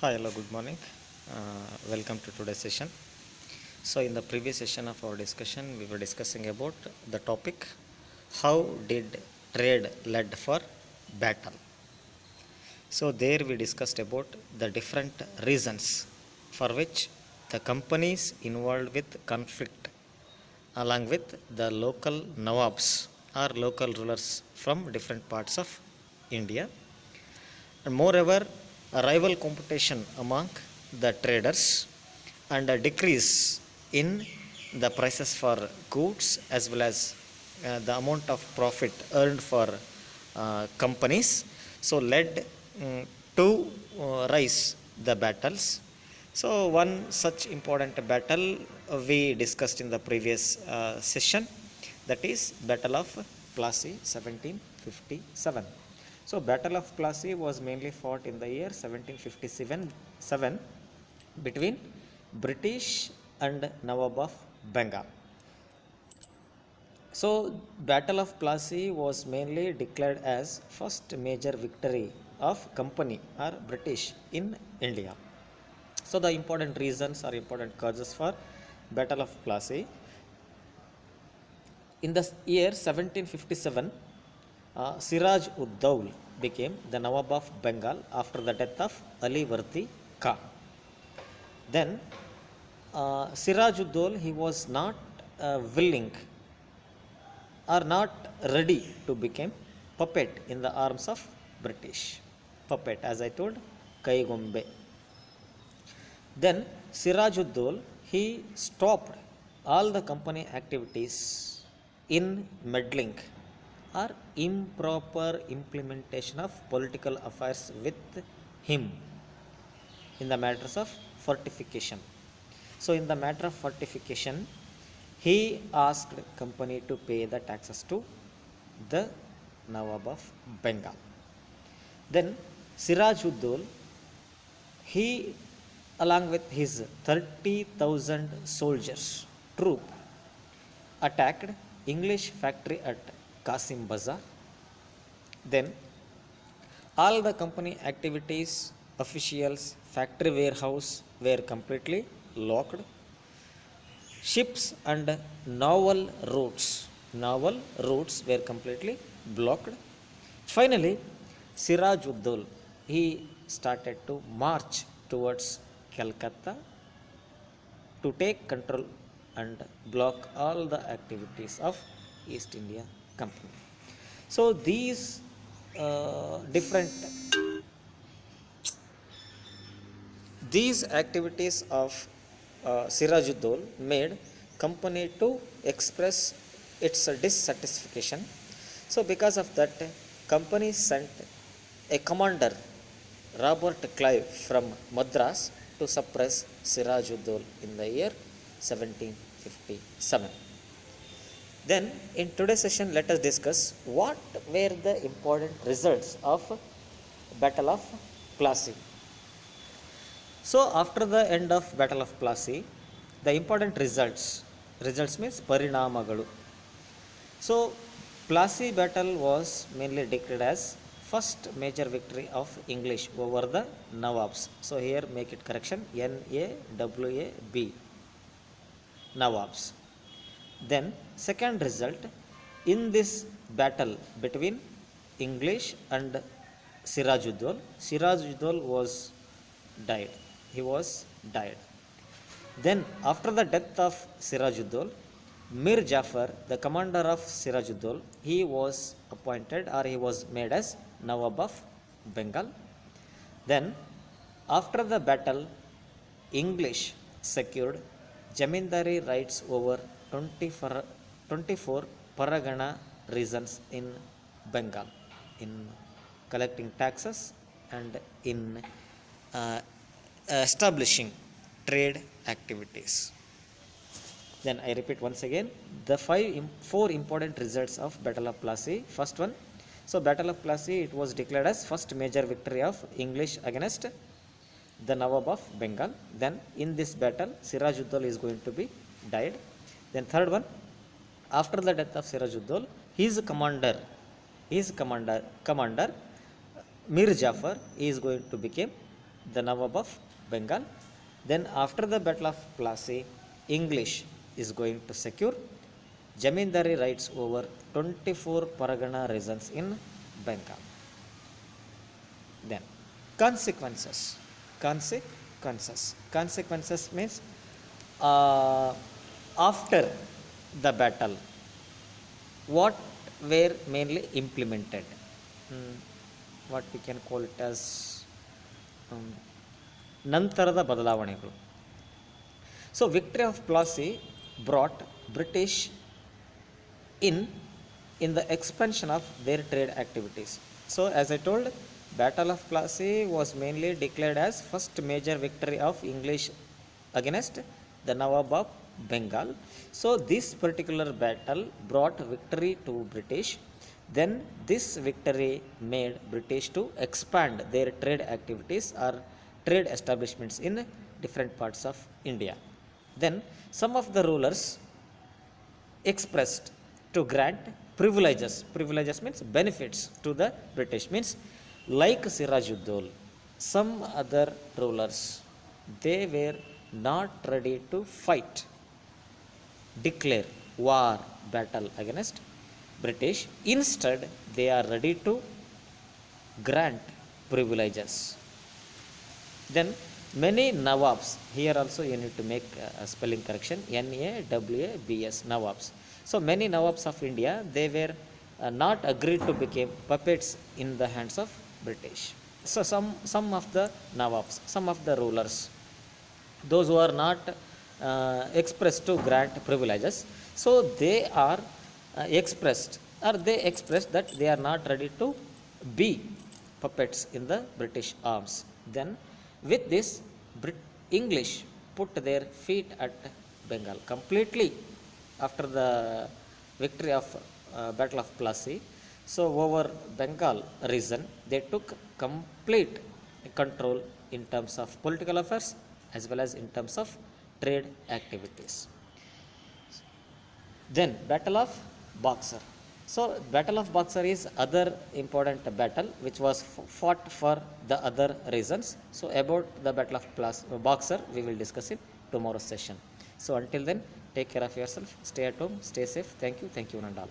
Hi, hello, good morning. Welcome to today's session. So, in the previous session of our discussion, we were discussing about the topic how did trade led for battle. So, there we discussed about the different reasons for which the companies involved with conflict along with the local nawabs or local rulers from different parts of India, and moreover a rival competition among the traders and a decrease in the prices for goods as well as the amount of profit earned for companies, so led to rise the battles. So one such important battle we discussed in the previous session, that is battle of Plassey 1757. So, Battle of Plassey was mainly fought in the year 1757 between British and Nawab of Bengal. So, Battle of Plassey was mainly declared as first major victory of company or British in India. So, the important reasons or important causes for Battle of Plassey. In the year 1757, Siraj ud Daul became the Nawab of Bengal after the death of Ali Vardi Khan. Then, Siraj ud Daul, he was not willing or not ready to become puppet in the arms of British. Puppet, as I told, Kai Gombe. Then Sirajuddin he stopped all the company activities in meddling or improper implementation of political affairs with him in the matters of fortification. So in the matter of fortification, he asked company to pay the taxes to the Nawab of Bengal. Then Sirajuddin he, along with his 30,000 soldiers, troop, attacked English factory at Kasim Bazar. Then, all the company activities, officials, factory warehouse were completely locked. Ships and naval routes were completely blocked. Finally, Siraj Uddul, he started to march towards Calcutta to take control and block all the activities of East India Company. So different these activities of Sirajuddin made company to express its dissatisfaction. So because of that, company sent a commander, Robert Clive, from Madras to suppress Sirajuddin in the year 1757. Then in today's session, let us discuss what were the important results of Battle of Plassey. So after the end of Battle of Plassey, the important results means parinamagalu. So Plassey battle was mainly declared as first major victory of English over the Nawabs. So here make it correction, NAWAB, Nawabs. Then second result, in this battle between English and Sirajuddin, Sirajuddin was died. He was died. Then after the death of Sirajuddin, Mir Jafar, the commander of Sirajuddin, he was appointed or he was made as Nawab of Bengal. Then after the battle, English secured Jamindari rights over 24 Paragana regions in Bengal in collecting taxes and in uh, establishing trade activities. Then I repeat once again the four important results of Battle of Plassey. First one, so Battle of Plassey, it was declared as first major victory of English against the Nawab of Bengal. Then in this battle, Sirajuddin is going to be died. Then third one, after the death of Sirajuddin, his commander Mir Jafar is going to become the Nawab of Bengal. Then after the Battle of Plassey, English is going to secure Jamindari rights over 24 Paragana regions in Bengal. Then consequences. Consequences means uh, after the battle, what were mainly implemented. What we can call it as ನಂತರದ ಬದಲಾವಣೆಗಳು. So victory of Plassey brought British in the expansion of their trade activities. So as I told, Battle of Plassey was mainly declared as first major victory of English against the Nawab of Bengal. So this particular battle brought victory to British. Then this victory made British to expand their trade activities or trade establishments in different parts of India. Then some of the rulers expressed to grant privileges. Privileges means benefits to the British, means like Sirajuddin, some other rulers, they were not ready to fight, declare war, battle against British. Instead, they are ready to grant privileges. Then many Nawabs, here also you need to make a spelling correction, Nawabs, Nawabs. So many Nawabs of India, they were not agreed to become puppets in the hands of British. So some of the Nawabs, some of the rulers, those who are not expressed to grant privileges, so they are they expressed that they are not ready to be puppets in the British arms. Then with this, English put their feet at Bengal completely after the victory of Battle of Plassey. So over Bengal region, they took complete control in terms of political affairs as well as in terms of trade activities. Then Battle of Boxer. So Battle of Boxer is other important battle which was fought for the other reasons. So about the Battle of Boxer we will discuss in tomorrow's session. So until then, take care of yourself, stay at home, stay safe. Thank you and all.